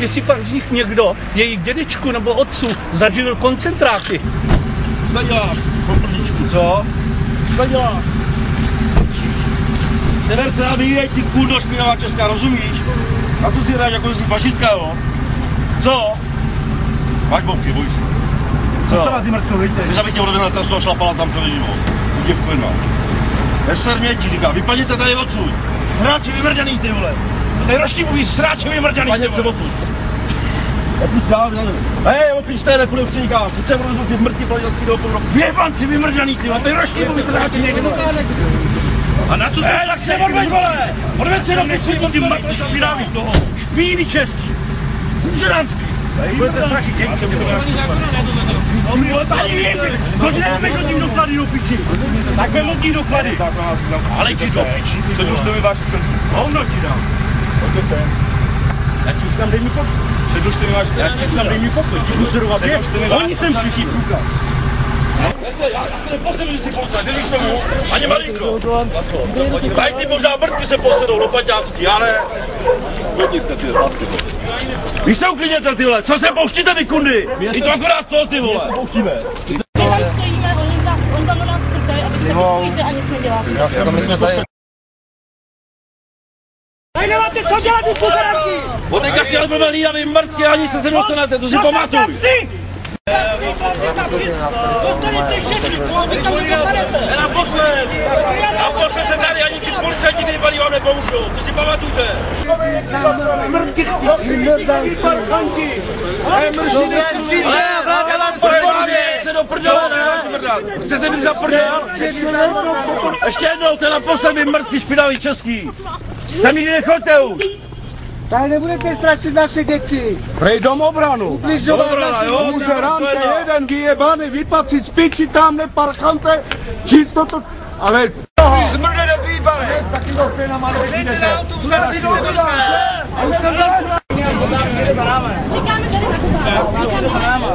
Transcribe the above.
Jestli pak z nich někdo, jejich dědečku nebo otců, zažil koncentráky. Co děláš, poprdičku, co? Co děláš? Sever se nabíjej, ty kurdo špinavá česká, rozumíš? A co si hraješ, jako jsi fašistka, jo? Co? Máš bouky, boj se. Co to na ty mrtko, vidíte? Když aby tě odvedl na trasu a šlapala tam celý život. Tu děvku jedna. Neser ti říká, vypadněte tady odsud. Sráči vymrděný, ty vole. Tady roští mluví, sráči vymrděný, ty vole. Odsud. Opust dál, hej, opičte, nepůjde upředníká. Teď se rozhodl ty mrtí pladilacký do půl. Věbanci vymrděný, ty vole. Tady roští mluví, sráči někdo. A na co se... tak se odveď, vole! Odveď se do pičí, ty mrtví špinavý toho. Špíny český. Buzerantský. Tady budete strašit děti, že musím Kož nemáme žádný doklady do piči. Tak vemu ti doklady. Ale ti do piči. Předložte mi váš občanský. Hovno ti dám. Pojďte sem. Já ti říkám, dej mi pokoj. Předložte mi váš občanský. Já ti říkám, dej mi pokoj. Ti budu sledovat je. Oni sem přišli. Já se neposedu, že si posled, nevíš tomu, ani malinko. Tady ty možná mrtví se posedou do paťácky, ale... Uklidni jste ty hladky. Vy se uklidněte, tyhle, co se pouštíte vy kundy? I to akorát to, ty vole. Pouštíme. My tam stojíme, oni tam do nás strkají a vy jste nestojíte a nic neděláte. Já se tam jsme tady. Tady nemáte co dělat, ty buzeranky! Odejka si ale lídavý mrtky, ani se nedostanete, to si pamatuj. Naposled se tady, ani ty policajti nejbalí vám nepomůžou, to si pamatujte. Mrtky chci! Chce do prdele, ne? Chcete být za prdel? Ještě jednou, to je naposled vy mrtky špinavý český. Sem nikdy nechoďte už. Tady nebudete strašit naše děti. Prej domobranu. Ubližovat naši Muzerante, jeden vyjebaný, vypacit z piči, tam neparchante, čisto to, ale... Smrde do výbale! Taky to chvíli na malé vidíte. Jdete na autu, vzdáte jste do Čekáme tady na Kuba. Čekáme za náma.